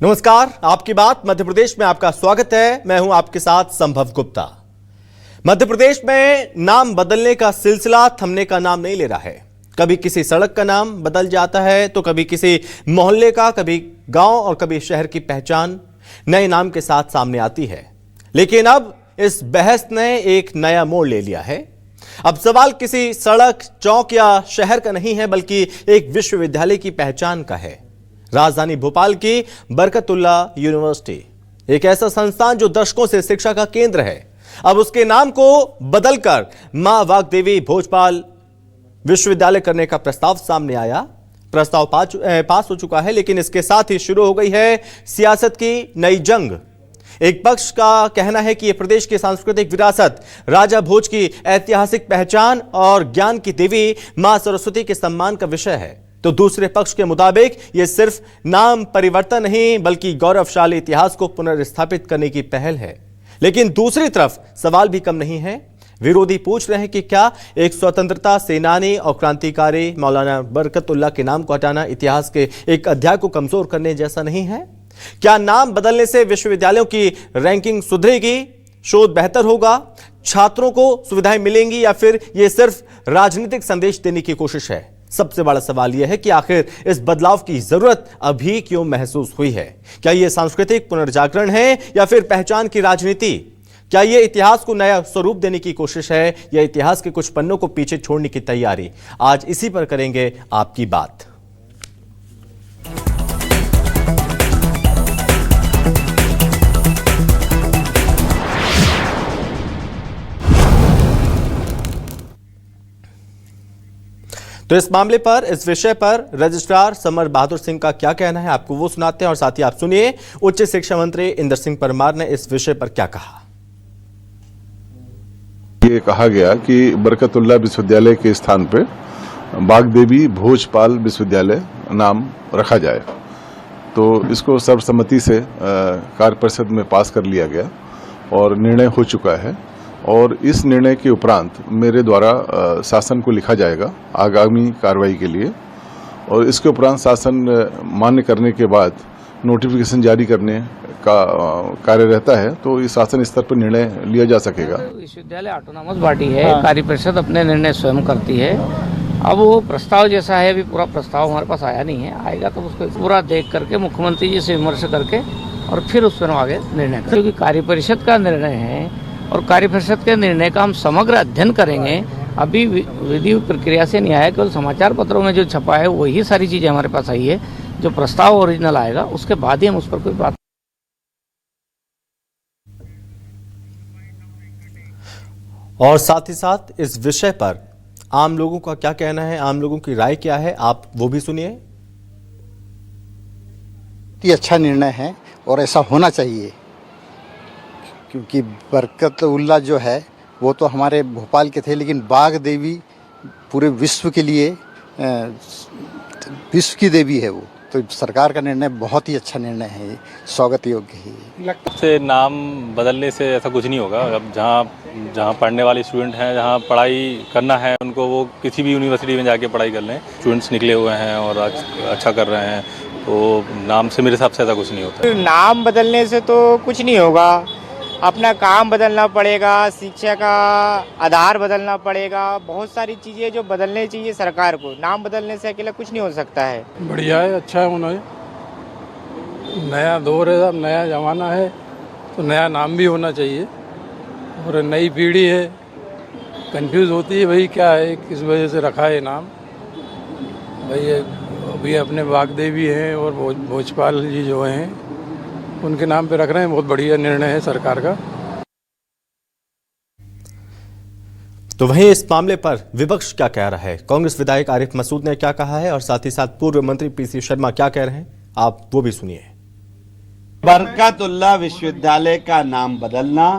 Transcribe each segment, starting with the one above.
नमस्कार, आपकी बात मध्य प्रदेश में आपका स्वागत है। मैं हूं आपके साथ संभव गुप्ता। मध्य प्रदेश में नाम बदलने का सिलसिला थमने का नाम नहीं ले रहा है। कभी किसी सड़क का नाम बदल जाता है तो कभी किसी मोहल्ले का, कभी गांव और कभी शहर की पहचान नए नाम के साथ सामने आती है। लेकिन अब इस बहस ने एक नया मोड़ ले लिया है। अब सवाल किसी सड़क, चौक या शहर का नहीं है, बल्कि एक विश्वविद्यालय की पहचान का है। राजधानी भोपाल की बरकतुल्लाह यूनिवर्सिटी, एक ऐसा संस्थान जो दशकों से शिक्षा का केंद्र है, अब उसके नाम को बदलकर मां वाग्देवी भोजपाल विश्वविद्यालय करने का प्रस्ताव सामने आया। प्रस्ताव पास हो चुका है, लेकिन इसके साथ ही शुरू हो गई है सियासत की नई जंग। एक पक्ष का कहना है कि यह प्रदेश की सांस्कृतिक विरासत, राजा भोज की ऐतिहासिक पहचान और ज्ञान की देवी मां सरस्वती के सम्मान का विषय है, तो दूसरे पक्ष के मुताबिक यह सिर्फ नाम परिवर्तन नहीं, बल्कि गौरवशाली इतिहास को पुनर्स्थापित करने की पहल है। लेकिन दूसरी तरफ सवाल भी कम नहीं है। विरोधी पूछ रहे हैं कि क्या एक स्वतंत्रता सेनानी और क्रांतिकारी मौलाना बरकतुल्लाह के नाम को हटाना इतिहास के एक अध्याय को कमजोर करने जैसा नहीं है? क्या नाम बदलने से विश्वविद्यालयों की रैंकिंग सुधरेगी, शोध बेहतर होगा, छात्रों को सुविधाएं मिलेंगी, या फिर यह सिर्फ राजनीतिक संदेश देने की कोशिश है? सबसे बड़ा सवाल यह है कि आखिर इस बदलाव की जरूरत अभी क्यों महसूस हुई है? क्या यह सांस्कृतिक पुनर्जागरण है या फिर पहचान की राजनीति? क्या यह इतिहास को नया स्वरूप देने की कोशिश है या इतिहास के कुछ पन्नों को पीछे छोड़ने की तैयारी? आज इसी पर करेंगे आपकी बात। तो इस मामले पर, इस विषय पर रजिस्ट्रार समर बहादुर सिंह का क्या कहना है, आपको वो सुनाते हैं। और साथ ही आप सुनिए उच्च शिक्षा मंत्री इंदर सिंह परमार ने इस विषय पर क्या कहा। ये कहा गया कि बरकतुल्लाह विश्वविद्यालय के स्थान पर वाग्देवी भोजपाल विश्वविद्यालय नाम रखा जाए, तो इसको सर्वसम्मति से कार्य परिषद में पास कर लिया गया और निर्णय हो चुका है। और इस निर्णय के उपरांत मेरे द्वारा शासन को लिखा जाएगा आगामी कार्रवाई के लिए, और इसके उपरांत शासन मान्य करने के बाद नोटिफिकेशन जारी करने का कार्य रहता है, तो इस शासन स्तर पर निर्णय लिया जा सकेगा। विश्वविद्यालय ऑटोनॉमस बॉडी है, कार्य परिषद अपने निर्णय स्वयं करती है। अब वो प्रस्ताव जैसा है, अभी पूरा प्रस्ताव हमारे पास आया नहीं है, आएगा तो उसको पूरा देख करके मुख्यमंत्री जी से विमर्श करके और फिर उस पर आगे निर्णय करें। क्योंकि कार्य परिषद का निर्णय है और कार्य परिषद के निर्णय का हम समग्र अध्ययन करेंगे। अभी विधि प्रक्रिया से नहीं आया, केवल समाचार पत्रों में जो छपा है वही सारी चीजें हमारे पास आई है। जो प्रस्ताव ओरिजिनल आएगा उसके बाद ही हम उस पर कोई बात। और साथ ही साथ इस विषय पर आम लोगों का क्या कहना है, आम लोगों की राय क्या है, आप वो भी सुनिए। ये अच्छा निर्णय है और ऐसा होना चाहिए, क्योंकि बरकतुल्लाह जो है वो तो हमारे भोपाल के थे, लेकिन वाग्देवी पूरे विश्व के लिए विश्व की देवी है वो। तो सरकार का निर्णय बहुत ही अच्छा निर्णय है, स्वागत योग्य है। से नाम बदलने से ऐसा कुछ नहीं होगा। अब जहाँ पढ़ने वाले स्टूडेंट हैं, जहाँ पढ़ाई करना है उनको, वो किसी भी यूनिवर्सिटी में जाके पढ़ाई कर लें। स्टूडेंट्स निकले हुए हैं और अच्छा कर रहे हैं, तो नाम से मेरे हिसाब से ऐसा कुछ नहीं होता। नाम बदलने से तो कुछ नहीं होगा, अपना काम बदलना पड़ेगा, शिक्षा का आधार बदलना पड़ेगा, बहुत सारी चीज़ें जो बदलने चाहिए सरकार को। नाम बदलने से अकेला कुछ नहीं हो सकता है। बढ़िया है, अच्छा है। उन्होंने नया दौर है, अब नया ज़माना है, तो नया नाम भी होना चाहिए। और नई पीढ़ी है, कंफ्यूज होती है भाई क्या है, किस वजह से रखा है नाम। भाई अभी अपने वाग्देवी हैं और भोजपाल जी जो हैं उनके नाम पे रख रहे हैं, बहुत बढ़िया निर्णय है सरकार का। तो वहीं इस मामले पर विपक्ष क्या कह रहा है, कांग्रेस विधायक आरिफ मसूद ने क्या कहा है, और साथ ही साथ पूर्व मंत्री पीसी शर्मा क्या कह रहे हैं, आप वो भी सुनिए। बरकतुल्लाह विश्वविद्यालय का नाम बदलना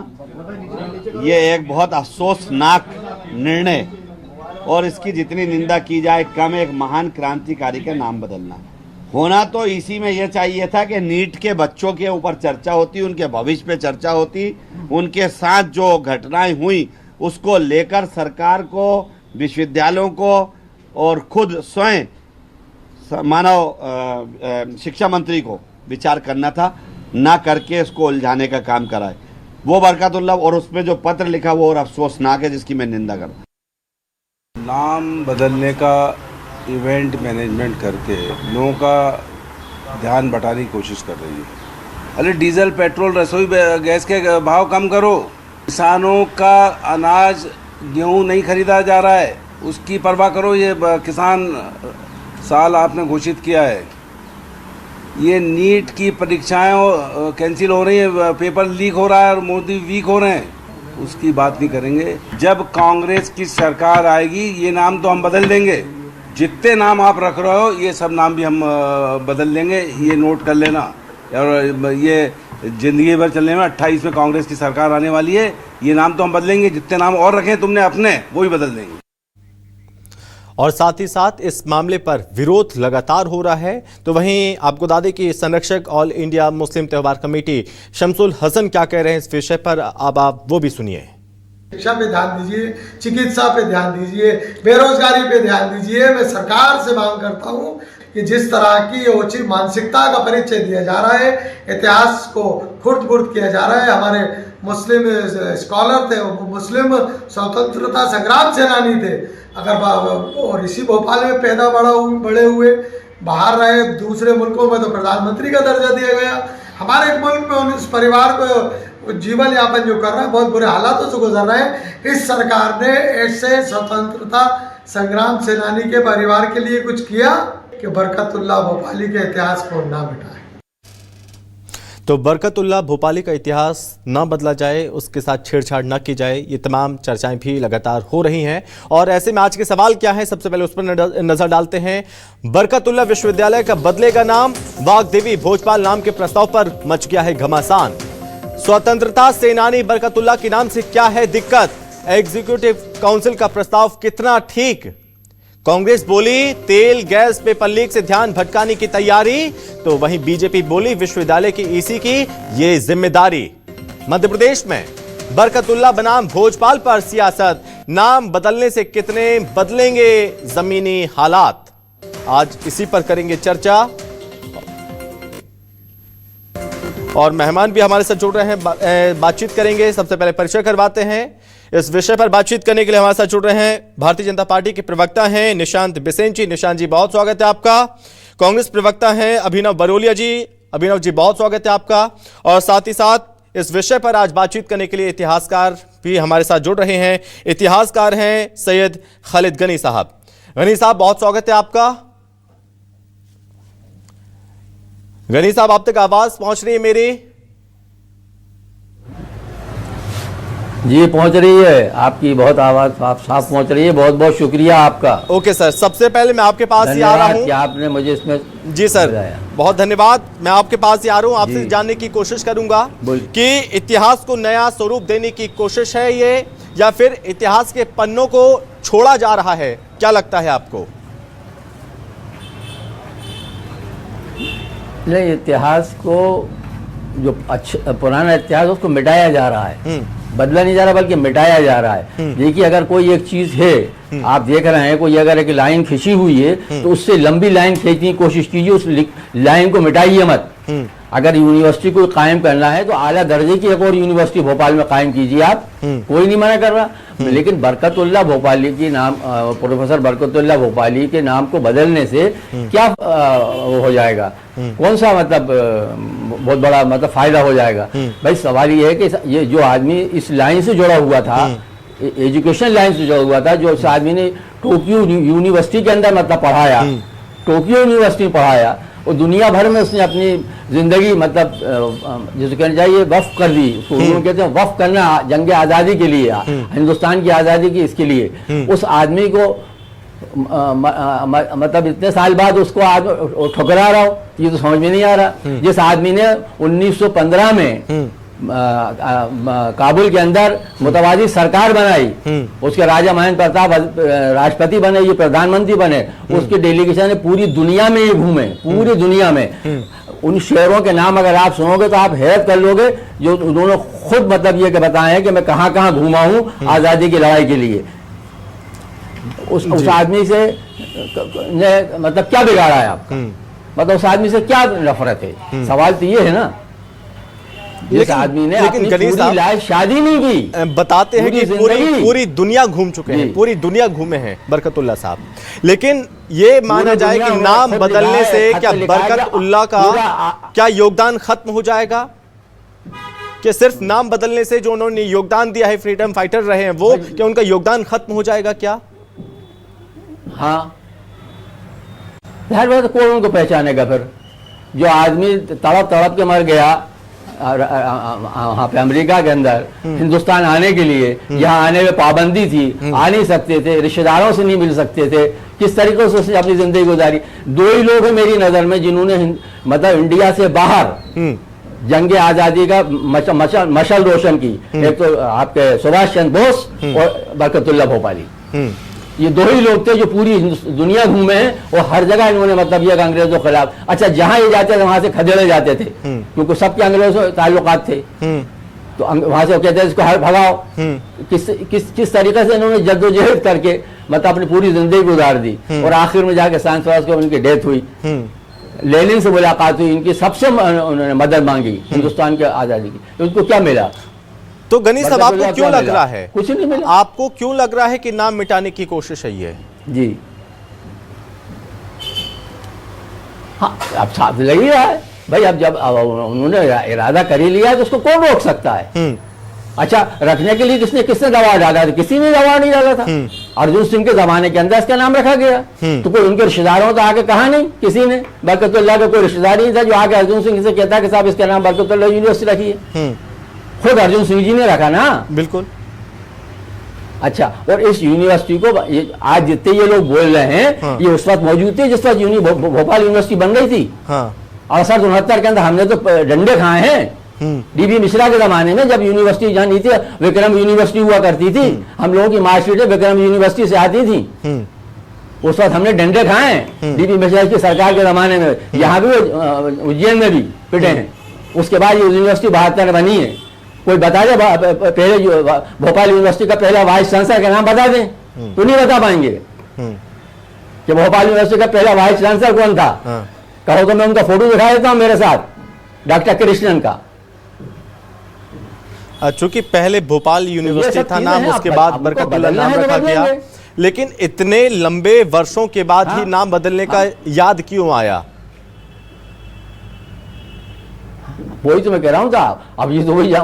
ये एक बहुत अफसोसनाक निर्णय, और इसकी जितनी निंदा की जाए कम। एक महान क्रांतिकारी का नाम बदलना होना तो इसी में यह चाहिए था कि नीट के बच्चों के ऊपर चर्चा होती, उनके भविष्य पे चर्चा होती, उनके साथ जो घटनाएं हुई उसको लेकर सरकार को, विश्वविद्यालयों को और खुद स्वयं मानव शिक्षा मंत्री को विचार करना था, ना करके इसको उलझाने का काम करा है वो बरकतुल्लाह। और उसमें जो पत्र लिखा वो और अफसोसनाक है, जिसकी मैं निंदा करता हूं। नाम बदलने का इवेंट मैनेजमेंट करके लोगों का ध्यान बटाने की कोशिश कर रही है। अरे डीजल पेट्रोल रसोई गैस के भाव कम करो। किसानों का अनाज गेहूं नहीं खरीदा जा रहा है, उसकी परवाह करो। ये किसान साल आपने घोषित किया है। ये नीट की परीक्षाएं कैंसिल हो रही है, पेपर लीक हो रहा है और मोदी वीक हो रहे हैं, उसकी बात नहीं करेंगे। जब कांग्रेस की सरकार आएगी ये नाम तो हम बदल देंगे। जितने नाम आप रख रहे हो ये सब नाम भी हम बदल देंगे, ये नोट कर लेना। और ये जिंदगी भर चलने में 28 में कांग्रेस की सरकार आने वाली है, ये नाम तो हम बदलेंगे। जितने नाम और रखे तुमने अपने वो भी बदल देंगे। और साथ ही साथ इस मामले पर विरोध लगातार हो रहा है। तो वहीं आपको बता दें कि संरक्षक ऑल इंडिया मुस्लिम त्योहार कमेटी शमसुल हसन क्या कह रहे हैं इस विषय पर, अब आप वो भी सुनिए। शिक्षा पे ध्यान दीजिए, चिकित्सा पे ध्यान दीजिए, बेरोजगारी पे ध्यान दीजिए। मैं सरकार से मांग करता हूं कि जिस तरह की ओछी मानसिकता का परिचय दिया जा रहा है, इतिहास को खुर्द-बुर्द किया जा रहा है। हमारे मुस्लिम स्कॉलर थे, मुस्लिम स्वतंत्रता संग्राम सेनानी थे, अगर और इसी भोपाल में पैदा बड़े हुए, बाहर रहे, दूसरे मुल्कों में तो प्रधानमंत्री का दर्जा दिया गया। हमारे एक मुल्क में उस परिवार को जीवन यापन जो कर रहा है, बहुत बुरे हालातों से गुजर रहे हैं। इस सरकार ने ऐसे स्वतंत्रता संग्राम सेनानी के परिवार के लिए कुछ किया कि बरकतुल्लाह भोपाली के इतिहास को ना मिटाए। तो बरकतुल्लाह भोपाली का इतिहास न बदला जाए, उसके साथ छेड़छाड़ न की जाए, ये तमाम चर्चाएं भी लगातार हो रही हैं। और ऐसे में आज के सवाल क्या है, सबसे पहले उस पर नजर डालते हैं। बरकतुल्लाह विश्वविद्यालय का बदलेगा नाम, वाग्देवी भोजपाल नाम के प्रस्ताव पर मच गया है घमासान। स्वतंत्रता सेनानी बरकतुल्लाह के नाम से क्या है दिक्कत, एग्जीक्यूटिव काउंसिल का प्रस्ताव कितना ठीक। कांग्रेस बोली तेल गैस पेपर लीक से ध्यान भटकाने की तैयारी, तो वहीं बीजेपी बोली विश्वविद्यालय की ईसी की ये जिम्मेदारी। मध्य प्रदेश में बरकतुल्लाह बनाम भोजपाल पर सियासत, नाम बदलने से कितने बदलेंगे जमीनी हालात, आज इसी पर करेंगे चर्चा। और मेहमान भी हमारे साथ जुड़ रहे हैं, बातचीत करेंगे। सबसे पहले परिचय करवाते हैं। इस विषय पर बातचीत करने के लिए हमारे साथ जुड़ रहे हैं भारतीय जनता पार्टी के प्रवक्ता हैं निशांत बिसेन जी। निशांत जी बहुत स्वागत है आपका। कांग्रेस प्रवक्ता हैं अभिनव बरोलिया जी। अभिनव जी बहुत स्वागत है आपका। और साथ ही साथ इस विषय पर आज बातचीत करने के लिए इतिहासकार भी हमारे साथ जुड़ रहे हैं। इतिहासकार हैं सैयद खालिद गनी साहब। गनी साहब बहुत स्वागत है आपका। गनी साहब आप तक आवाज पहुंच रही है मेरी? जी पहुंच रही है, आपकी बहुत आवाज साफ पहुंच रही है। बहुत बहुत शुक्रिया आपका। ओके सर, सबसे पहले मैं आपके पास ही आ रहा हूं कि आपने मुझे इसमें जी सर बहुत धन्यवाद। मैं आपके पास ही आ रहा हूं, आपसे जानने की कोशिश करूंगा कि इतिहास को नया स्वरूप देने की कोशिश है ये, या फिर इतिहास के पन्नों को छोड़ा जा रहा है, क्या लगता है आपको? नहीं, इतिहास को जो अच्छा पुराना इतिहास उसको मिटाया जा रहा है, बदला नहीं जा रहा बल्कि मिटाया जा रहा है। देखिए अगर कोई एक चीज है, आप देख रहे हैं कोई अगर एक लाइन खींची हुई है तो उससे लंबी लाइन खींचने की कोशिश कीजिए, उस लाइन को मिटाइए मत। अगर यूनिवर्सिटी को कायम करना है तो आला दर्जे की एक और यूनिवर्सिटी भोपाल में कायम कीजिए आप, कोई नहीं मना कर रहा। लेकिन बरकतुल्लाह भोपाली के नाम, प्रोफेसर बरकतुल्लाह भोपाली के नाम को बदलने से क्या हो जाएगा, कौन सा मतलब बहुत बड़ा मतलब फायदा हो जाएगा? भाई सवाल ये है कि ये जो आदमी इस लाइन से जुड़ा हुआ था, एजुकेशन लाइन से जुड़ा हुआ था, जो इस आदमी ने टोक्यो यूनिवर्सिटी के अंदर मतलब पढ़ाया, टोक्यो यूनिवर्सिटी पढ़ाया और दुनिया भर में उसने अपनी जिंदगी मतलब जिसे कहना चाहिए वक्फ कर दी। उसको कहते हैं वक्फ करना जंग आज़ादी के लिए, हिंदुस्तान की आज़ादी की इसके लिए। उस आदमी को मतलब इतने साल बाद उसको ठुकरा रहा हो, ये तो समझ में नहीं आ रहा। जिस आदमी ने 1915 में काबुल के अंदर मुतवाजी सरकार बनाई, उसके राजा महेंद्र प्रताप राष्ट्रपति बने, ये प्रधानमंत्री बने, उसके डेलीगेशन ने पूरी दुनिया में ये घूमे, पूरी दुनिया में। उन शहरों के नाम अगर आप सुनोगे तो आप हैरत कर लोगे, जो उन्होंने खुद मतलब ये बताए हैं कि मैं कहाँ कहाँ घूमा हूँ आज़ादी की लड़ाई के लिए। उस आदमी से ने मतलब क्या बिगाड़ा है आपका? मतलब उस आदमी से क्या नफरत है? सवाल तो ये है ना, जिस आदमी ने अपनी पूरी लाइफ शादी नहीं की, बताते हैं कि पूरी दुनिया घूम चुके हैं, पूरी दुनिया घूमे हैं बरकतुल्लाह साहब, लेकिन ये माना जाए कि नाम बदलने से क्या बरकतुल्लाह का क्या योगदान खत्म हो जाएगा? कि सिर्फ नाम बदलने से जो उन्होंने योगदान दिया है, फ्रीडम फाइटर रहे हैं वो, क्या उनका योगदान खत्म हो जाएगा क्या? हाँ, कौन उनको पहचानेगा फिर? जो आदमी तड़प तड़प के मर गया वहाँ पे अमेरिका के अंदर, हिंदुस्तान आने के लिए, यहाँ आने में पाबंदी थी, आ नहीं सकते थे, रिश्तेदारों से नहीं मिल सकते थे, किस तरीके से उसने अपनी जिंदगी गुजारी। दो ही लोग हैं मेरी नजर में जिन्होंने मतलब इंडिया से बाहर जंगे आजादी का मशल रोशन की, एक तो आपके सुभाष चंद्र बोस और बरकतुल्लाह भोपाली। ये दो ही लोग थे जो पूरी दुनिया घूमे हैं और हर जगह इन्होंने मतलब ये अंग्रेजों के खिलाफ, अच्छा जहां ये जाते थे वहां से खदेड़े जाते थे, क्योंकि सबके अंग्रेजों से ताल्लुकात थे, तो वहां से वो कहते थे इसको हर भगाओ। किस तरीके से इन्होंने जद्दोजहद करके मतलब अपनी पूरी जिंदगी गुजार दी, और आखिर में जाके सांसवास को उनकी डेथ हुई, लेनिन से मुलाकात हुई, इनकी सबसे उन्होंने मदद मांगी हिंदुस्तान की आजादी की, तो उनको क्या मिला? तो गनी साहब आपको क्यों लग रहा है, कुछ नहीं मिला, आपको क्यों लग रहा है कि नाम मिटाने की कोशिश है ये? जी हाँ, अब साथ लग ही रहा है भाई, अब जब उन्होंने इरादा कर ही लिया है तो उसको कौन रोक सकता है? अच्छा, रखने के लिए किसने दबाव डाला था? किसी ने दबाव नहीं डाला था। अर्जुन सिंह के जमाने के अंदर इसका नाम रखा गया, तो कोई उनके रिश्तेदारों तो आके कहा नहीं किसी ने, बरकतुल्लाह का कोई रिश्तेदार नहीं था जो आके अर्जुन सिंह से कहता कि साहब इसका नाम बरकतुल्लाह यूनिवर्सिटी रखी है, खुद अर्जुन सिंह जी ने रखा ना। बिल्कुल। अच्छा, और इस यूनिवर्सिटी को आज जितने ये लोग बोल रहे हैं, ये उस वक्त मौजूद थे जिस वक्त भोपाल यूनिवर्सिटी बन गई थी। 68-69 के अंदर हमने तो डंडे खाए हैं, डीबी मिश्रा के जमाने में जब यूनिवर्सिटी जहाँ नहीं थी, विक्रम यूनिवर्सिटी हुआ करती थी, हम लोगों की मार्कशीटें विक्रम यूनिवर्सिटी से आती थी, उस वक्त हमने डंडे खाए हैं डीबी मिश्रा की सरकार के जमाने में, यहाँ भी उज्जैन में भी पिटे हैं। उसके बाद ये यूनिवर्सिटी 72 बनी है। कोई बता दे पहले भोपाल यूनिवर्सिटी का पहला वाइस चांसलर का नाम बता दें तो नहीं बता पाएंगे कि भोपाल यूनिवर्सिटी का पहला वाइस चांसलर कौन था। कहो तो मैं उनका फोटो दिखा देता हूं मेरे साथ, डॉक्टर कृष्णन का। चूंकि पहले भोपाल यूनिवर्सिटी था नाम, उसके बाद बरकतुल्लाह नाम रखा गया, लेकिन इतने लंबे वर्षों के बाद ही नाम बदलने का याद क्यों आया? वही तो मैं कह रहा हूँ साहब, अब ये तो वही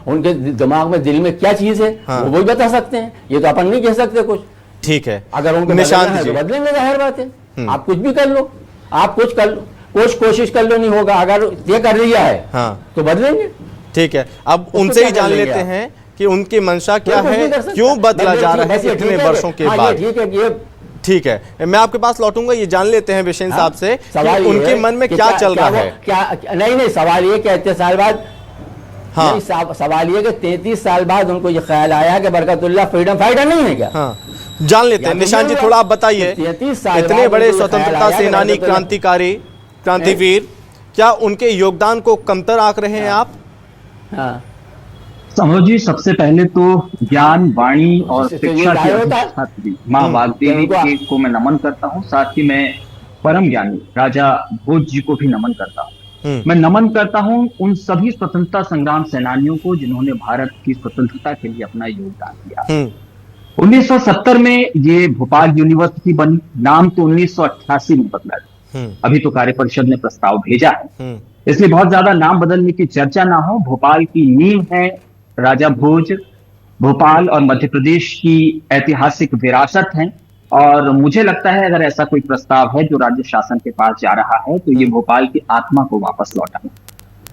उनके दिमाग में दिल में क्या चीज है वो वही बता सकते हैं, ये तो अपन नहीं कह सकते कुछ। ठीक है, अगर उनको निशान तो बदलेंगे, जाहिर बात है। आप कुछ भी कर लो, आप कुछ कर लो, कुछ कोशिश कर लो, नहीं होगा, अगर ये कर लिया है तो बदलेंगे। ठीक है, अब उनसे ही जान लेते हैं कि उनकी मंशा क्या है, क्यों बदला जा रहा है इतने वर्षों के बाद। ठीक है, मैं आपके पास लौटूंगा, ये जान लेते हैं बिशेन साहब से कि उनके मन में क्या चल रहा है। नहीं, सवाल ये कि इतने साल बाद, सवाल ये कि 33 साल बाद उनको ये ख्याल आया कि बरकतुल्लाह फ्रीडम फाइटर नहीं है क्या? जान लेते हैं। निशान जी, थोड़ा आप बताइए, इतने बड़े स्वतंत्रता सेनानी, क्रांतिकारी, क्रांतिवीर, क्या उनके योगदान को कमतर आंक रहे हैं आप? समझो जी, सबसे पहले तो ज्ञान, वाणी और शिक्षा की छात्री माँ वाग्देवी को मैं नमन करता हूँ। साथ ही मैं परम ज्ञानी राजा भोज जी को भी नमन करता हूँ। मैं नमन करता हूँ उन सभी स्वतंत्रता संग्राम सेनानियों को जिन्होंने भारत की स्वतंत्रता के लिए अपना योगदान दिया। 1970 में ये भोपाल यूनिवर्सिटी बनी, नाम तो 1988 में बदला। अभी तो कार्य परिषद ने प्रस्ताव भेजा है, इसलिए बहुत ज्यादा नाम बदलने की चर्चा ना हो। भोपाल की नींव है राजा भोज, भोपाल और मध्य प्रदेश की ऐतिहासिक विरासत है, और मुझे लगता है अगर ऐसा कोई प्रस्ताव है जो राज्य शासन के पास जा रहा है तो ये भोपाल की आत्मा को वापस लौटाना।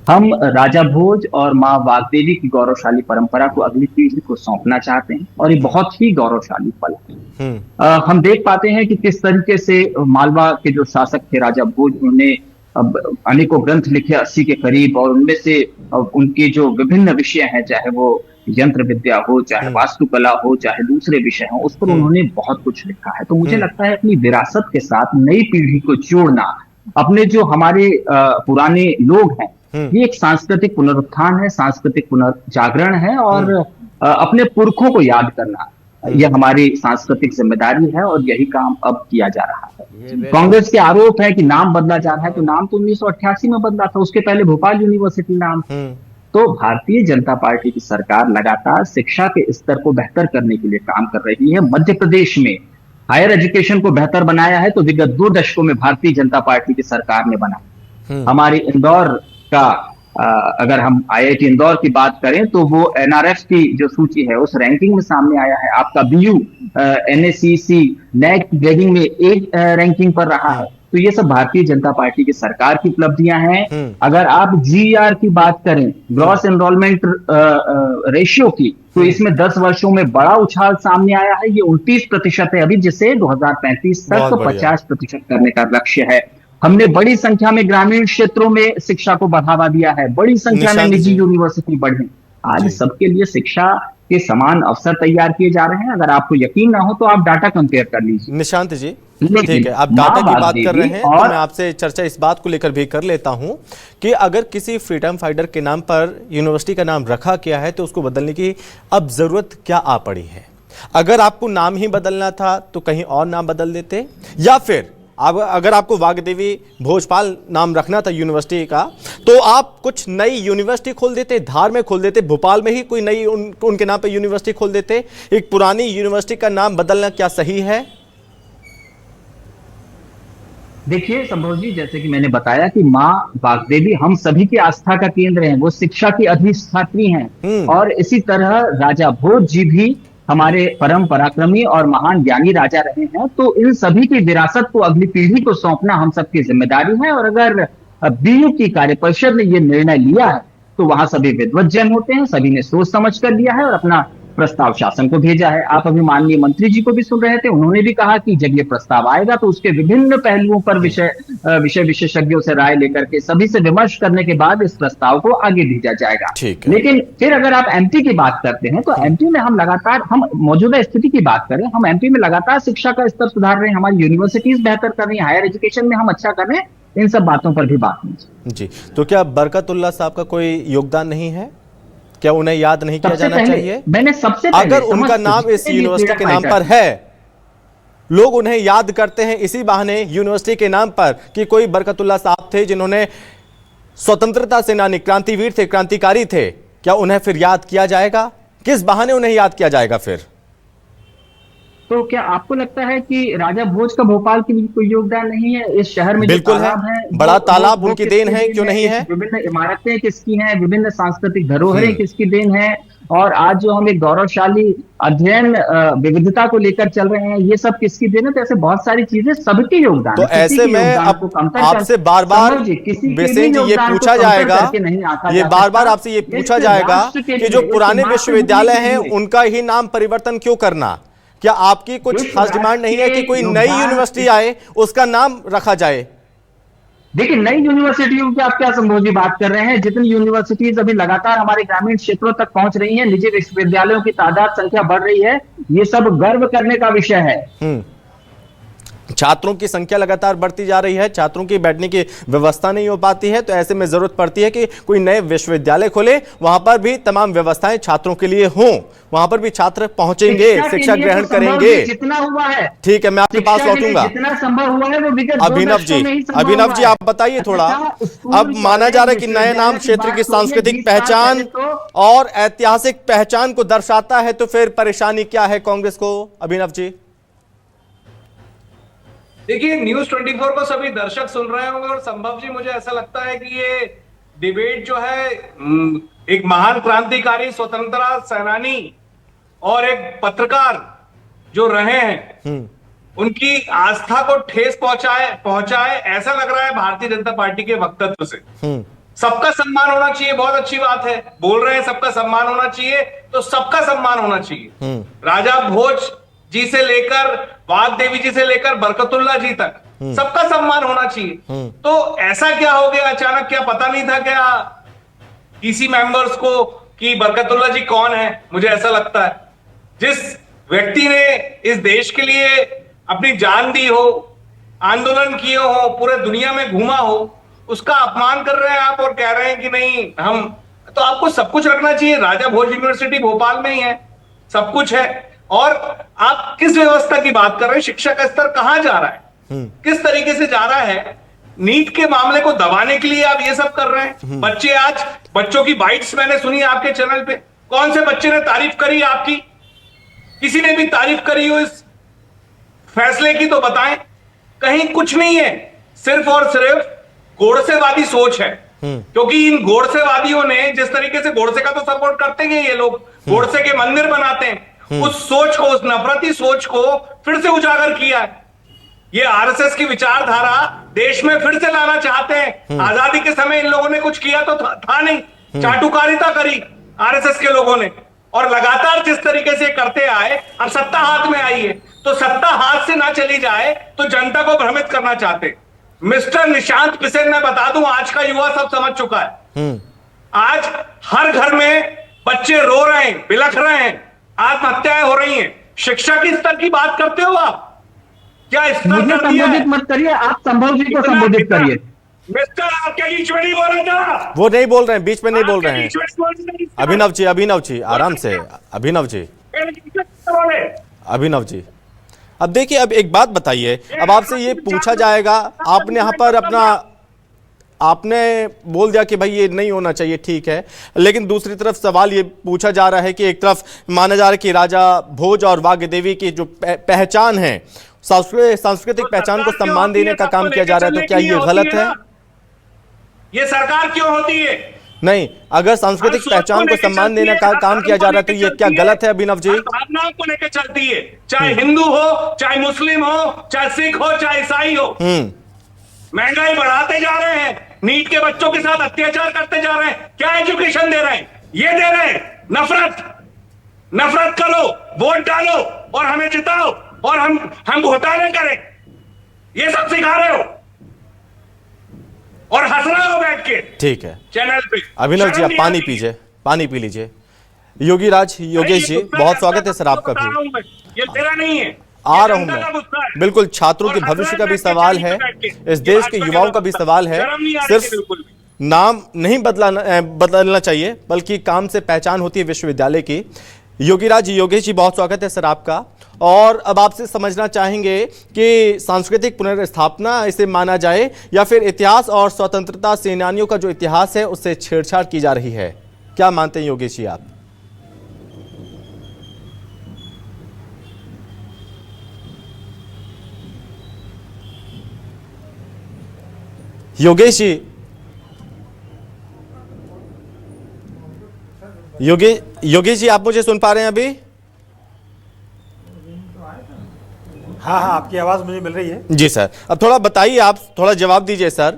हम राजा भोज और माँ वाग्देवी की गौरवशाली परंपरा को अगली पीढ़ी को सौंपना चाहते हैं, और ये बहुत ही गौरवशाली पल है। हम देख पाते हैं कि किस तरीके से मालवा के जो शासक थे राजा भोज, उन्होंने अनेकों ग्रंथ लिखे 80 के करीब, और उनमें से उनके जो विभिन्न विषय हैं, चाहे वो यंत्र विद्या हो, चाहे वास्तुकला हो, चाहे दूसरे विषय हो, उस पर उन्होंने बहुत कुछ लिखा है। तो मुझे लगता है अपनी विरासत के साथ नई पीढ़ी को जोड़ना, अपने जो हमारे पुराने लोग हैं, ये एक सांस्कृतिक पुनरुत्थान है, सांस्कृतिक पुनर्जागरण है, और अपने पुरखों को याद करना। यह हमारी सांस्कृतिक जिम्मेदारी है और यही काम अब किया जा रहा है। कांग्रेस के आरोप है कि नाम बदला जा रहा है, तो नाम तो 1988 में बदला था, उसके पहले भोपाल यूनिवर्सिटी नाम। तो भारतीय जनता पार्टी की सरकार लगातार शिक्षा के स्तर को बेहतर करने के लिए काम कर रही है। मध्य प्रदेश में हायर एजुकेशन को बेहतर बनाया है तो विगत 2 दशकों में भारतीय जनता पार्टी की सरकार ने बनाया। हमारी इंदौर का अगर हम आईआईटी इंदौर की बात करें तो वो एनआरएफ की जो सूची है उस रैंकिंग में सामने आया है। आपका बीयू एनएसईसी नैक ग्रेडिंग में 1 रैंकिंग पर रहा है। तो ये सब भारतीय जनता पार्टी की सरकार की उपलब्धियां हैं। अगर आप जीआर की बात करें, ग्रॉस एनरोलमेंट रेशियो की, तो इसमें 10 वर्षों में बड़ा उछाल सामने आया है। ये 29% है अभी, जिसे 2035 तक 50% करने का लक्ष्य है। हमने बड़ी संख्या में ग्रामीण क्षेत्रों में शिक्षा को बढ़ावा दिया है, बड़ी संख्या में निजी यूनिवर्सिटी बढ़े। आज सबके लिए शिक्षा के समान अवसर तैयार किए जा रहे हैं। अगर आपको यकीन ना हो तो आप डाटा कंपेयर कर लीजिए। निशांत जी, ठीक है, आप डाटा की बात कर रहे हैं तो मैं आपसे चर्चा इस बात को लेकर भी कर लेता हूं कि अगर किसी फ्रीडम फाइटर के नाम पर यूनिवर्सिटी का नाम रखा गया है तो उसको बदलने की अब जरूरत क्या आ पड़ी है? अगर आपको नाम ही बदलना था तो कहीं और नाम बदल देते, या फिर अगर आपको वाग्देवी भोजपाल नाम रखना था यूनिवर्सिटी का तो आप कुछ नई यूनिवर्सिटी खोल देते, धार में खोल देते, भोपाल में ही कोई नई उनके नाम पे यूनिवर्सिटी खोल देते। एक पुरानी यूनिवर्सिटी का नाम बदलना क्या सही है? देखिए संभव जी, जैसे कि मैंने बताया कि माँ वाग्देवी हम सभी की आस्था का केंद्र हैं, वो शिक्षा की अधिष्ठात्री हैं। और इसी तरह राजा भोज जी भी हमारे परम पराक्रमी और महान ज्ञानी राजा रहे हैं। तो इन सभी की विरासत को अगली पीढ़ी को सौंपना हम सबकी जिम्मेदारी है। और अगर बीयू की कार्य परिषद ने ये निर्णय लिया है तो वहां सभी विद्वत जन होते हैं, सभी ने सोच समझ कर लिया है और अपना प्रस्ताव शासन को भेजा है। आप अभी माननीय मंत्री जी को भी सुन रहे थे, उन्होंने भी कहा कि जब ये प्रस्ताव आएगा तो उसके विभिन्न पहलुओं पर विषय विशेषज्ञों से राय लेकर के सभी से विमर्श करने के बाद इस प्रस्ताव को आगे भेजा जाएगा। लेकिन फिर अगर आप एमपी की बात करते हैं तो एमपी में हम लगातार, हम मौजूदा स्थिति की बात करें, हम एमपी में लगातार शिक्षा का स्तर सुधार रहे हैं, हमारी यूनिवर्सिटीज बेहतर कर रही है, हायर एजुकेशन में हम अच्छा कर रहे हैं। इन सब बातों पर भी बात नहीं जी। तो क्या बरकतुल्ला साहब का कोई योगदान नहीं है? क्या उन्हें याद नहीं किया जाना चाहिए? मैंने सबसे अगर उनका नाम इस यूनिवर्सिटी के नाम पर है, लोग उन्हें याद करते हैं इसी बहाने यूनिवर्सिटी के नाम पर कि कोई बरकतुल्ला साहब थे जिन्होंने स्वतंत्रता सेनानी, क्रांतिवीर थे, क्रांतिकारी थे, क्या उन्हें फिर याद किया जाएगा? किस बहाने उन्हें याद किया जाएगा फिर? तो क्या आपको लगता है कि राजा भोज का भोपाल के लिए कोई योगदान नहीं है? इस शहर में बिल्कुल है, बड़ा तालाब उनकी देन है, क्यों नहीं है? विभिन्न इमारतें किसकी हैं, विभिन्न सांस्कृतिक धरोहरें किसकी देन है? और आज जो हम एक गौरवशाली अध्ययन विविधता को लेकर चल रहे हैं, ये सब किसकी देन है? तो ऐसे बहुत सारी चीजें सबके योगदान। तो ऐसे में अब आपसे बार बार बेसेन जी ये पूछा जाएगा, ये बार बार आपसे ये पूछा जाएगा कि जो पुराने विश्वविद्यालय हैं उनका ही नाम परिवर्तन क्यों करना? क्या आपकी कुछ खास डिमांड नहीं है कि कोई नई यूनिवर्सिटी आए, उसका नाम रखा जाए? देखिए, नई यूनिवर्सिटियों की आप क्या संभव जी बात कर रहे हैं? जितनी यूनिवर्सिटीज अभी लगातार हमारे ग्रामीण क्षेत्रों तक पहुंच रही हैं, निजी विश्वविद्यालयों की तादाद संख्या बढ़ रही है, ये सब गर्व करने का विषय है। छात्रों की संख्या लगातार बढ़ती जा रही है, छात्रों की बैठने की व्यवस्था नहीं हो पाती है, तो ऐसे में जरूरत पड़ती है कि कोई नए विश्वविद्यालय खोले, वहां पर भी तमाम व्यवस्थाएं छात्रों के लिए हों, वहां पर भी छात्र पहुंचेंगे, शिक्षा ग्रहण करेंगे। जितना हुआ है, ठीक है, मैं आपके पास लौटूंगा। जितना संभव हुआ है वो विगत अभिनव जी आप बताइए थोड़ा। अब माना जा रहा है कि नया नाम क्षेत्र की सांस्कृतिक पहचान और ऐतिहासिक पहचान को दर्शाता है, तो फिर परेशानी क्या है कांग्रेस को? अभिनव जी देखिए, न्यूज 24 को सभी दर्शक सुन रहे होंगे और संभव जी मुझे ऐसा लगता है कि ये डिबेट जो है एक महान क्रांतिकारी, स्वतंत्रता सेनानी और एक पत्रकार जो रहे हैं उनकी आस्था को ठेस पहुंचाए ऐसा लग रहा है भारतीय जनता पार्टी के वक्तव्य से। सबका सम्मान होना चाहिए, बहुत अच्छी बात है, बोल रहे हैं सबका सम्मान होना चाहिए, तो सबका सम्मान होना चाहिए। राजा भोज जी से लेकर वाग्देवी जी से लेकर बरकतुल्ला जी तक सबका सम्मान होना चाहिए। तो ऐसा क्या हो गया अचानक? क्या पता नहीं था क्या ईसी मेंबर्स को कि बरकतुल्ला जी कौन है? मुझे ऐसा लगता है जिस व्यक्ति ने इस देश के लिए अपनी जान दी हो, आंदोलन किए हो, पूरे दुनिया में घूमा हो, उसका अपमान कर रहे हैं आप और कह रहे हैं कि नहीं हम। तो आपको सब कुछ रखना चाहिए। राजा भोज यूनिवर्सिटी भोपाल में ही है, सब कुछ है। और आप किस व्यवस्था की बात कर रहे हैं? शिक्षा का स्तर कहां जा रहा है, किस तरीके से जा रहा है? नीट के मामले को दबाने के लिए आप ये सब कर रहे हैं। बच्चे, आज बच्चों की बाइट्स मैंने सुनी आपके चैनल पे, कौन से बच्चे ने तारीफ करी आपकी? किसी ने भी तारीफ करी हो इस फैसले की तो बताएं। कहीं कुछ नहीं है, सिर्फ और सिर्फ गोडसेवादी सोच है। क्योंकि इन गोडसेवादियों ने, जिस तरीके से गोडसे का तो सपोर्ट करते हैं ये लोग, गोडसे के मंदिर बनाते हैं, उस सोच को, उस नफरती सोच को फिर से उजागर किया है। ये आरएसएस की विचारधारा देश में फिर से लाना चाहते हैं। आजादी के समय इन लोगों ने कुछ किया तो था नहीं, चाटुकारिता करी आरएसएस के लोगों ने, और लगातार जिस तरीके से करते आए, अब सत्ता हाथ में आई है तो सत्ता हाथ से ना चली जाए तो जनता को भ्रमित करना चाहते। मिस्टर निशांत पिसेन, मैं बता दूं, आज का युवा सब समझ चुका है। आज हर घर में बच्चे रो रहे हैं, बिलख रहे हैं, आत्महत्याएं हो रही हैं। शिक्षा की स्तर की बात करते हो आप? क्या स्तर कर दिया है? मत करिए, आप संभव जी को संबोधित करिए। मिस्टर, आपके बीच में नहीं बोल रहा था। वो नहीं बोल रहे हैं, बीच में नहीं बोल रहे हैं। अभिनव जी आराम से। अभिनव जी अब देखिए, अब एक बात बताइए, अब आपसे ये पूछा जाएगा, आपने यहाँ पर अपना, आपने बोल दिया कि भाई ये नहीं होना चाहिए, ठीक है, लेकिन दूसरी तरफ सवाल ये पूछा जा रहा है कि एक तरफ माना जा रहा है कि राजा भोज और वाग्देवी की जो पहचान है, सांस्कृतिक पहचान को सम्मान देने का काम किया जा रहा है, तो क्या ये गलत है? ये सरकार क्यों होती है? नहीं, अगर सांस्कृतिक पहचान को सम्मान देने का काम किया जा रहा है तो ये क्या गलत है अभिनव जी? भावनाओं को लेकर चलती है, चाहे हिंदू हो, चाहे मुस्लिम हो, चाहे सिख हो, चाहे ईसाई हो। महंगाई बढ़ाते जा रहे हैं, नीट के बच्चों के साथ अत्याचार करते जा रहे हैं। क्या एजुकेशन दे रहे हैं? ये दे रहे हैं नफरत करो, वोट डालो और हमें जिताओ और हम घोटाले करें, ये सब सिखा रहे हो और हंस रहे हो बैठ के। ठीक है, चैनल पे। अभिनव जी आप पानी पीजिए, पानी पी लीजिए। योगेश जी बहुत स्वागत है सर आपका भी। ये तेरा नहीं है, आ रहा हूं मैं, बिल्कुल। छात्रों के भविष्य का भी सवाल है, इस देश के युवाओं का भी सवाल है। सिर्फ नाम नहीं बदलना चाहिए, बल्कि काम से पहचान होती है विश्वविद्यालय की। योगेश जी बहुत स्वागत है सर आपका। और अब आपसे समझना चाहेंगे कि सांस्कृतिक पुनर्स्थापना इसे माना जाए या फिर इतिहास और स्वतंत्रता सेनानियों का जो इतिहास है उससे छेड़छाड़ की जा रही है, क्या मानते हैं योगेश जी आप? योगेश जी आप मुझे सुन पा रहे हैं अभी? हाँ, आपकी आवाज मुझे मिल रही है जी सर। अब थोड़ा बताइए, आप थोड़ा जवाब दीजिए सर,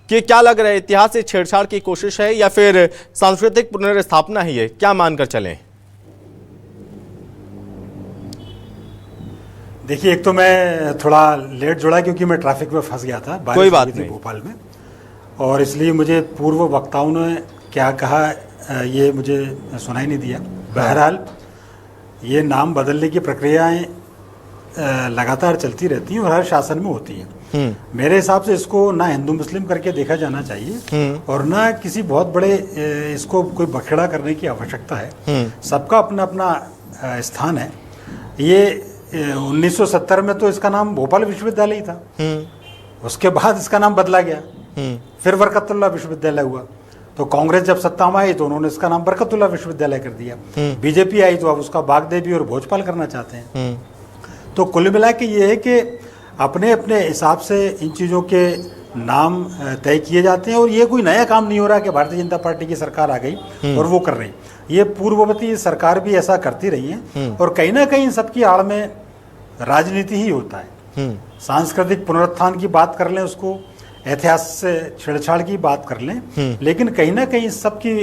कि क्या लग रहा है, इतिहास से छेड़छाड़ की कोशिश है या फिर सांस्कृतिक पुनर्स्थापना ही है? क्या मानकर चलें? देखिए, एक तो मैं थोड़ा लेट जुड़ा क्योंकि मैं ट्रैफिक में फंस गया था, कोई बात नहीं, भोपाल में, और इसलिए मुझे पूर्व वक्ताओं ने क्या कहा ये मुझे सुनाई नहीं दिया। बहरहाल ये नाम बदलने की प्रक्रियाएं लगातार चलती रहती हैं और हर शासन में होती हैं। मेरे हिसाब से इसको ना हिंदू मुस्लिम करके देखा जाना चाहिए और ना किसी बहुत बड़े इसको कोई बखेड़ा करने की आवश्यकता है। सबका अपना अपना स्थान है। ये 1970 में तो इसका नाम भोपाल विश्वविद्यालय ही था, उसके बाद इसका नाम बदला गया, फिर बरकतुल्लाह विश्वविद्यालय हुआ। तो कांग्रेस जब सत्ता में आई तो उन्होंने इसका नाम बरकतुल्लाह विश्वविद्यालय कर दिया। बीजेपी आई तो अब उसका बागदेवी और भोजपाल करना चाहते हैं। तो कुल मिला के ये है कि अपने अपने हिसाब से इन चीज़ों के नाम तय किए जाते हैं और ये कोई नया काम नहीं हो रहा कि भारतीय जनता पार्टी की सरकार आ गई और वो कर रही। ये पूर्ववर्ती सरकार भी ऐसा करती रही है और कहीं ना कहीं सबकी आड़ में राजनीति ही होता है। सांस्कृतिक पुनरुत्थान की बात कर लें, उसको इतिहास से छेड़छाड़ की बात कर लें, लेकिन कहीं ना कहीं सबकी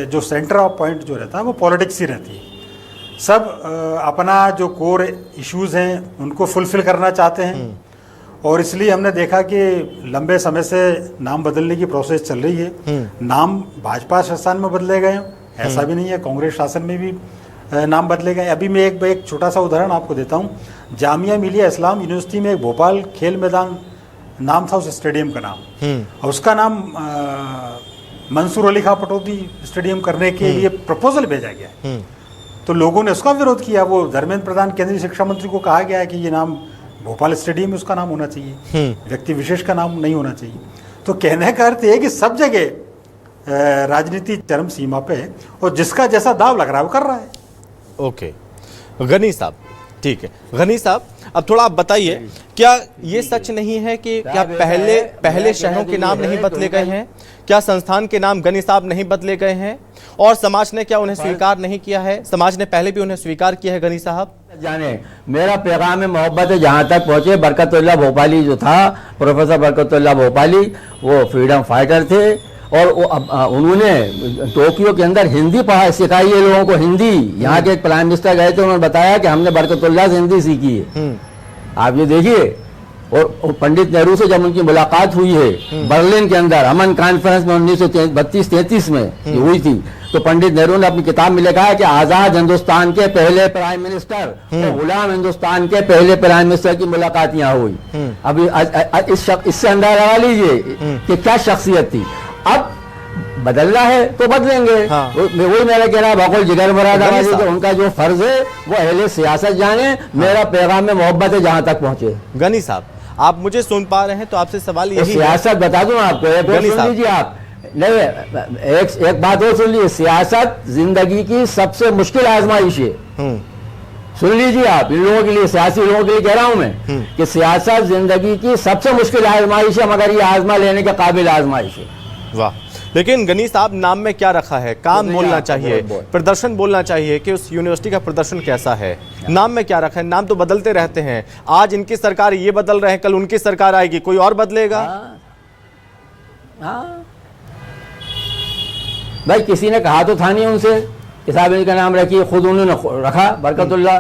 जो सेंटर ऑफ पॉइंट जो रहता है वो पॉलिटिक्स ही रहती है। सब अपना जो कोर इश्यूज हैं उनको फुलफिल करना चाहते हैं और इसलिए हमने देखा कि लंबे समय से नाम बदलने की प्रोसेस चल रही है। नाम भाजपा शासन में बदले गए, ऐसा भी नहीं है, कांग्रेस शासन में भी नाम बदले गए। अभी मैं एक छोटा सा उदाहरण आपको देता हूँ। जामिया मिलिया इस्लाम यूनिवर्सिटी में एक भोपाल खेल मैदान नाम था उस स्टेडियम का नाम, और उसका नाम मंसूर अली खां पटौदी स्टेडियम करने के लिए प्रपोजल भेजा गया। तो लोगों ने उसका विरोध किया। वो धर्मेंद्र प्रधान केंद्रीय शिक्षा मंत्री को कहा गया है कि ये नाम भोपाल स्टेडियम में उसका नाम होना चाहिए, व्यक्ति विशेष का नाम नहीं होना चाहिए। तो कहने का अर्थ है कि सब जगह राजनीति चरम सीमा पे है और जिसका जैसा दाव लग रहा है वो कर रहा है। ओके, गनी साहब, ठीक है। गनी साहब, अब थोड़ा आप बताइए, क्या ये सच नहीं है कि क्या पहले शहरों के नाम नहीं बदले गए हैं? क्या संस्थान के नाम गनी साहब नहीं बदले गए हैं? और समाज ने क्या उन्हें स्वीकार नहीं किया है? समाज ने पहले भी उन्हें स्वीकार किया है गनी साहब? जाने मेरा पैगाम में मोहब्बत है जहाँ तक पहुँचे। बरकतुल्लाह भोपाली जो था, प्रोफेसर बरकतुल्लाह भोपाली, वो फ्रीडम फाइटर थे और उन्होंने टोक्यो के अंदर हिंदी सिखाई है लोगों को, हिंदी। यहाँ के एक प्राइम मिनिस्टर गए थे, उन्होंने बताया कि हमने बरकतुल्लाह से हिंदी सीखी है। आप ये देखिए, और पंडित नेहरू से जब उनकी मुलाकात हुई है बर्लिन के अंदर अमन कॉन्फ्रेंस में 1932-33 में ये हुई थी, तो पंडित नेहरू ने अपनी किताब में लिखा है कि आजाद हिंदुस्तान के पहले प्राइम मिनिस्टर और गुलाम हिंदुस्तान के पहले प्राइम मिनिस्टर की मुलाकात यहाँ हुई। अभी इससे अंदाजा लगा लीजिए कि क्या शख्सियत थी। अब बदलना है तो बदलेंगे। वही मेरा कहना बकुल जिगर मुरादाबादी कि उनका जो फर्ज है वो अहले सियासत जाने। मेरा पैगाम में मोहब्बत है जहां तक पहुंचे। गनी साहब, आप मुझे सुन पा रहे हैं तो आपसे सवाल यही है। सियासत बता दूं आपको, एक बात सुन लीजिए आप। नहीं, एक बात और सुन लीजिए, सियासत जिंदगी की सबसे मुश्किल आजमाइश है। सुन लीजिए आप, इन लोगों के लिए, सियासी लोगों के लिए कह रहा हूं मैं कि सियासत जिंदगी की सबसे मुश्किल आजमाइश है, मगर ये आजमा लेने के काबिल आजमाइश है। वाह, लेकिन गनी साहब, नाम में क्या रखा है? काम बोलना चाहिए, प्रदर्शन बोलना चाहिए कि उस यूनिवर्सिटी का प्रदर्शन कैसा है। नाम में क्या रखा है? नाम तो बदलते रहते हैं। आज इनकी सरकार ये बदल रहे हैं, कल उनकी सरकार आएगी, कोई और बदलेगा। भाई किसी ने कहा तो था नहीं उनसे कि साहब इनका नाम रखिए, खुद उन्होंने रखा बरकतुल्लाह,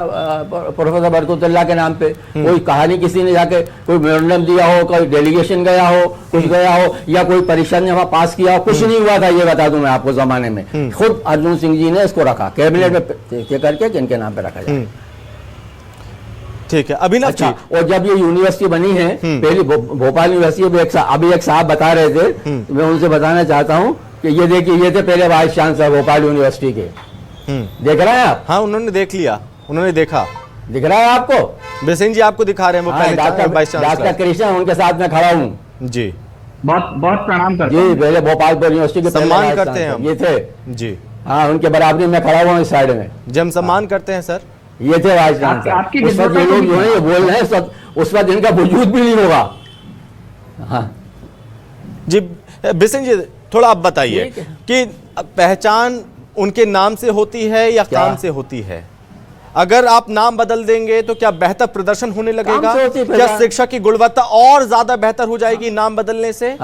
प्रोफेसर बरकतुल्लाह के नाम पे। कोई कहानी किसी ने जाके कोई मेमोरेंडम दिया हो, कोई डेलीगेशन गया हो, कुछ गया हो, या कोई परिषद ने वहां पास किया हो, कुछ नहीं हुआ था। ये बता दूं मैं आपको, जमाने में खुद अर्जुन सिंह जी ने इसको रखा, कैबिनेट में तय करके कि इनके नाम पे रखा जाए। ठीक है, अभिनव जी। और जब ये यूनिवर्सिटी बनी है, पहली भोपाल यूनिवर्सिटी, अभी एक साहब बता रहे थे, तो मैं उनसे बताना चाहता हूँ कि ये देखिए, ये थे पहले वाइस चांसलर भोपाल यूनिवर्सिटी के। देख रहे हैं आप? हाँ, उन्होंने देख लिया, उन्होंने देखा। दिख रहा है आपको? बेसिन जी आपको दिखा रहे हैं, वो पहले डॉक्टर कृष्ण, उनके साथ में खड़ा हूँ जी। बहुत बहुत प्रणाम करता हूँ जी। पहले भोपाल यूनिवर्सिटी के सम्मान करते हैं हम, ये थे जी। हाँ, उनके बराबरी में खड़ा हुआ इस साइड में, जब सम्मान करते हैं सर। ये थे वाइस चांसलर। उस वक्त ये लोग जो है ये बोल रहे हैं, उस वक्त इनका वजूद भी नहीं होगा। हाँ जी, बेसिन जी थोड़ा आप बताइए कि पहचान उनके नाम से होती है या काम से होती है? अगर आप नाम बदल देंगे तो क्या बेहतर प्रदर्शन होने लगेगा? क्या शिक्षा की गुणवत्ता और ज्यादा बेहतर हो जाएगी नाम बदलने से?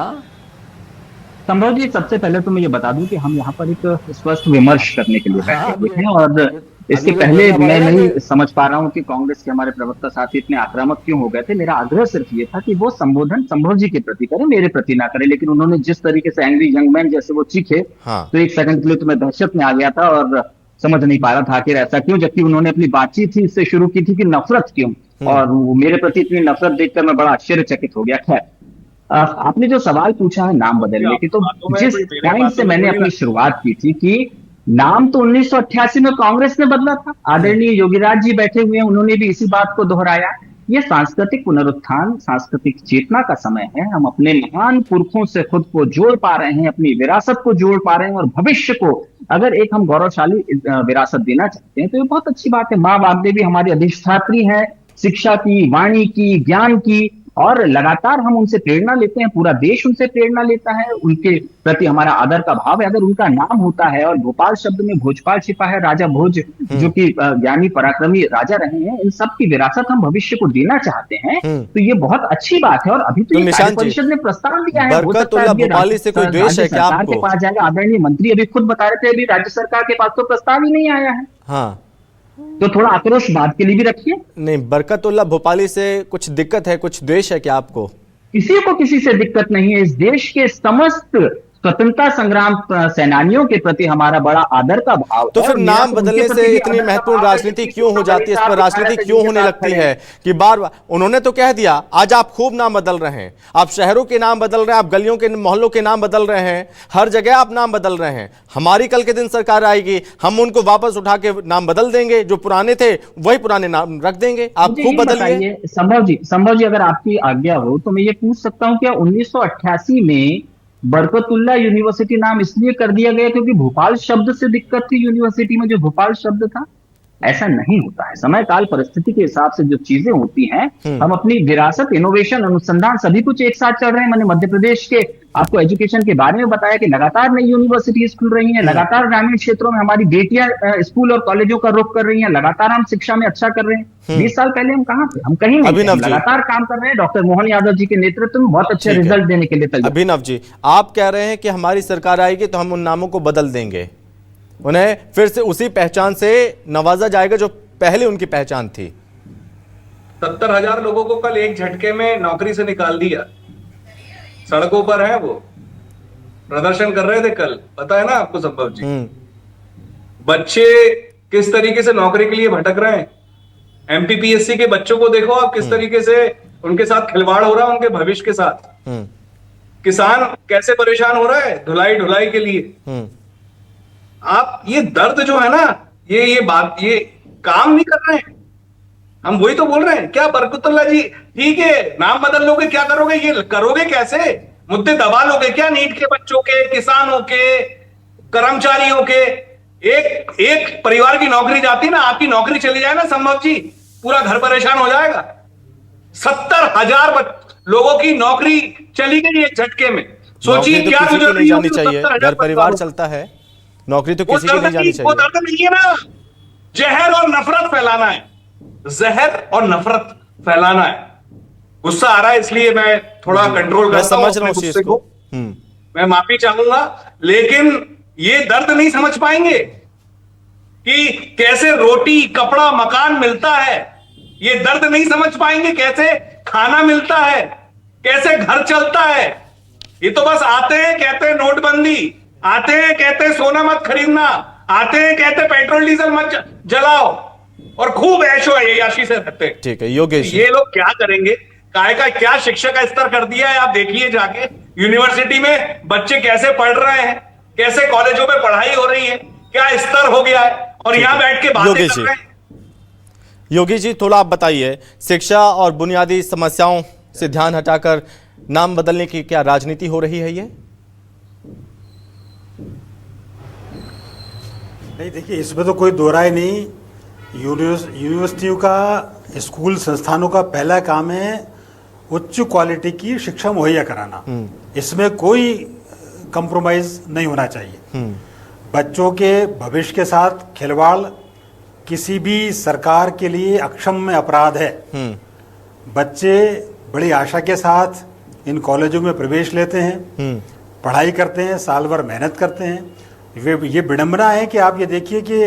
संभव जी, सबसे पहले तो मैं ये बता दूं कि हम यहाँ पर एक स्पष्ट विमर्श करने के लिए बैठे हुए हैं, और इसके पहले मैं नहीं समझ पा रहा हूँ कि कांग्रेस के हमारे प्रवक्ता साथी इतने आक्रामक क्यों हो गए थे। मेरा आग्रह सिर्फ ये था कि वो संबोधन संभव जी के प्रति करें, मेरे प्रति ना करें। लेकिन उन्होंने जिस तरीके से एंग्री यंग मैन जैसे वो चीखे, तो एक सेकंड के लिए तो मैं दहशत में आ गया था और समझ नहीं पा रहा था आखिर ऐसा क्यों, जबकि उन्होंने अपनी बातचीत ही इससे शुरू की थी कि नफरत क्यों, और मेरे प्रति इतनी नफरत देखकर मैं बड़ा आश्चर्यचकित हो गया। खैर, आपने जो सवाल पूछा है नाम बदलने की, तो जिस पॉइंट से मैंने अपनी शुरुआत की थी कि नाम तो 1988 में कांग्रेस ने बदला था, आदरणीय योगीराज जी बैठे हुए हैं, उन्होंने भी इसी बात को दोहराया। ये सांस्कृतिक पुनरुत्थान, सांस्कृतिक चेतना का समय है। हम अपने महान पुरखों से खुद को जोड़ पा रहे हैं, अपनी विरासत को जोड़ पा रहे हैं, और भविष्य को अगर एक हम गौरवशाली विरासत देना चाहते हैं तो ये बहुत अच्छी बात है। माँ वाग्देवी हमारी अधिष्ठात्री है शिक्षा की, वाणी की, ज्ञान की, और लगातार हम उनसे प्रेरणा लेते हैं, पूरा देश उनसे प्रेरणा लेता है, उनके प्रति हमारा आदर का भाव है। अगर उनका नाम होता है, और भोपाल शब्द में भोजपाल छिपा है, राजा भोज जो कि ज्ञानी पराक्रमी राजा रहे हैं, इन सब की विरासत हम भविष्य को देना चाहते हैं, तो ये बहुत अच्छी बात है। और अभी तो ये कार्य परिषद ने प्रस्ताव दिया है, भोपाली से कोई द्वेष है क्या आपको? के पास जाएगा। आदरणीय मंत्री अभी खुद बता रहे थे, अभी राज्य सरकार के पास तो प्रस्ताव ही नहीं आया है। हाँ, तो थोड़ा आक्रोश बात के लिए भी रखिए। नहीं, बरकतुल्लाह भोपाली से कुछ दिक्कत है, कुछ द्वेष है क्या आपको? किसी को किसी से दिक्कत नहीं है। इस देश के समस्त स्वतंत्रता संग्राम सेनानियों के प्रति हमारा बड़ा आदर का भाव तो है। फिर और मेरा नाम तो उनके बदलने प्रति से भी इतनी आदर का महत्वपूर्ण भाव है, राजनीति क्योंकि क्यों हो जाती है? इस पर राजनीति क्यों होने लगती है कि बार बार उन्होंने तो कह दिया, आज आप खूब नाम बदल रहे हैं, आप शहरों के नाम बदल रहे हैं, आप गलियों के मोहल्लों के नाम बदल रहे हैं, हर जगह आप नाम बदल रहे हैं। हमारी कल के दिन सरकार आएगी, हम उनको वापस उठा के नाम बदल देंगे, जो पुराने थे वही पुराने नाम रख देंगे। आप मुझे खूब ये बदलिए। बताइए संभव जी अगर आपकी आज्ञा हो तो मैं ये पूछ सकता हूं क्या 1988 में बरकतुल्ला यूनिवर्सिटी नाम इसलिए कर दिया गया क्योंकि भोपाल शब्द से दिक्कत थी यूनिवर्सिटी में, जो भोपाल शब्द था? ऐसा नहीं होता है। समय काल परिस्थिति के हिसाब से जो चीजें होती हैं, हम अपनी विरासत, इनोवेशन, अनुसंधान सभी कुछ एक साथ चल रहे हैं। मैंने मध्य प्रदेश के आपको एजुकेशन के बारे में बताया कि लगातार नई यूनिवर्सिटीज खुल रही हैं, लगातार ग्रामीण क्षेत्रों में हमारी बेटियां स्कूल और कॉलेजों का रुख कर रही हैं, लगातार हम शिक्षा में अच्छा कर रहे हैं। 20 साल पहले हम कहाँ थे? हम कहीं नहीं थे। हम लगातार काम कर रहे हैं। डॉक्टर मोहन यादव जी के नेतृत्व में बहुत अच्छे रिजल्ट देने के लिए तैयार। अभिनव जी, आप कह रहे हैं कि हमारी सरकार आएगी तो हम उन नामों को बदल देंगे, उन्हें फिर से उसी पहचान से नवाजा जाएगा जो पहले उनकी पहचान थी। 70,000 लोगों को कल एक झटके में नौकरी से निकाल दिया। सड़कों पर है, वो प्रदर्शन कर रहे थे कल, पता है ना आपको संभव जी? बच्चे किस तरीके से नौकरी के लिए भटक रहे हैं। एमपीपीएससी के बच्चों को देखो आप, किस तरीके से उनके साथ खिलवाड़ हो रहा है, उनके भविष्य के साथ। किसान कैसे परेशान हो रहा है ढुलाई के लिए। आप ये दर्द जो है ना, ये बात, ये काम नहीं कर रहे हैं। हम वही तो बोल रहे हैं। क्या बरकतुल्ला जी, ठीक है नाम बदल लोगे, क्या करोगे? ये करोगे कैसे? मुद्दे दबा लोगे क्या? नीट के बच्चों के, किसानों के, कर्मचारियों के। एक परिवार की नौकरी जाती ना, आपकी नौकरी चली जाए ना संभव जी, पूरा घर परेशान हो जाएगा। 70,000 लोगों की नौकरी चली गई एक झटके में। सोचिए क्या गुजर रही जानी चाहिए। घर परिवार चलता है, नौकरी तो किसी की नहीं जानी चाहिए। वो दर्द नहीं है ना, जहर और नफरत फैलाना है। जहर और नफरत फैलाना है। गुस्सा आ रहा है इसलिए मैं थोड़ा कंट्रोल करता हूं अपने गुस्से को। मैं माफी चाहूंगा, लेकिन ये दर्द नहीं समझ पाएंगे कि कैसे रोटी, कपड़ा, मकान मिलता है। ये दर्द नहीं समझ पाएंगे कैसे खाना मिलता है, कैसे घर चलता है। ये तो बस आते हैं, कहते हैं नोटबंदी, आते हैं कहते हैं सोना मत खरीदना, आते हैं कहते हैं पेट्रोल डीजल मत जलाओ, और खूब ऐशो याशी से रहते हैं। ठीक है योगेश, ये लोग क्या करेंगे? काय का क्या शिक्षा का स्तर कर दिया है आप देखिए जाके। यूनिवर्सिटी में बच्चे कैसे पढ़ रहे हैं, कैसे कॉलेजों में पढ़ाई हो रही है, क्या स्तर हो गया है, और यहां बैठ के बातें कर रहे हैं। योगेश जी थोड़ा आप बताइए, शिक्षा और बुनियादी समस्याओं से ध्यान हटाकर नाम बदलने की क्या राजनीति हो रही है? ये नहीं, देखिए इसमें तो कोई दो राय नहीं। यूनिवर्सिटियों का, स्कूल संस्थानों का पहला काम है उच्च क्वालिटी की शिक्षा मुहैया कराना। इसमें कोई कंप्रोमाइज नहीं होना चाहिए। बच्चों के भविष्य के साथ खिलवाड़ किसी भी सरकार के लिए अक्षम्य अपराध है। बच्चे बड़ी आशा के साथ इन कॉलेजों में प्रवेश लेते हैं, पढ़ाई करते हैं, साल भर मेहनत करते हैं। ये विडंबना है कि आप ये देखिए कि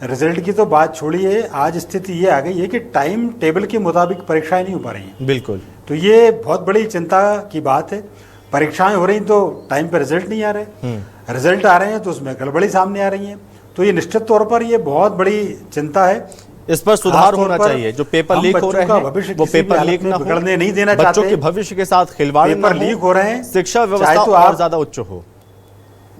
रिजल्ट की तो बात छोड़िए, आज स्थिति ये आ गई है कि टाइम टेबल के मुताबिक परीक्षाएं नहीं हो पा रही हैं। बिल्कुल, तो ये बहुत बड़ी चिंता की बात है। परीक्षाएं हो रही तो टाइम पे रिजल्ट नहीं आ रहे, रिजल्ट आ रहे हैं तो उसमें गड़बड़ी सामने आ रही है। तो ये निश्चित तौर पर ये बहुत बड़ी चिंता है। इस पर सुधार होना चाहिए। जो पेपर लीक हो रहे हैं वो पेपर लीक ना हो, बिगड़ने नहीं देना बच्चों चाहते। के भविष्य के साथ खिलवाड़ पेपर लीक हो रहे हैं, शिक्षा व्यवस्था और ज्यादा उच्च हो।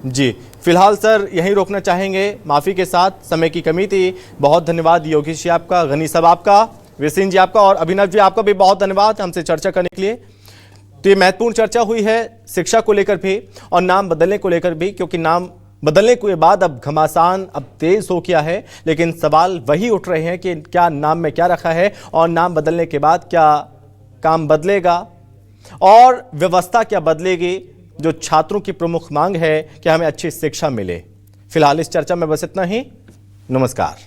जी फिलहाल सर यहीं रोकना चाहेंगे, माफी के साथ, समय की कमी थी। बहुत धन्यवाद योगेश जी आपका, गनी साहब आपका, विसिन जी आपका, और अभिनव जी आपका भी बहुत धन्यवाद हमसे चर्चा करने के लिए। तो ये महत्वपूर्ण चर्चा हुई है शिक्षा को लेकर भी और नाम बदलने को लेकर भी, क्योंकि नाम बदलने के बाद अब घमासान अब तेज हो गया है, लेकिन सवाल वही उठ रहे हैं कि क्या नाम में क्या रखा है और नाम बदलने के बाद क्या काम बदलेगा और व्यवस्था क्या बदलेगी। जो छात्रों की प्रमुख मांग है कि हमें अच्छी शिक्षा मिले। फिलहाल इस चर्चा में बस इतना ही। नमस्कार।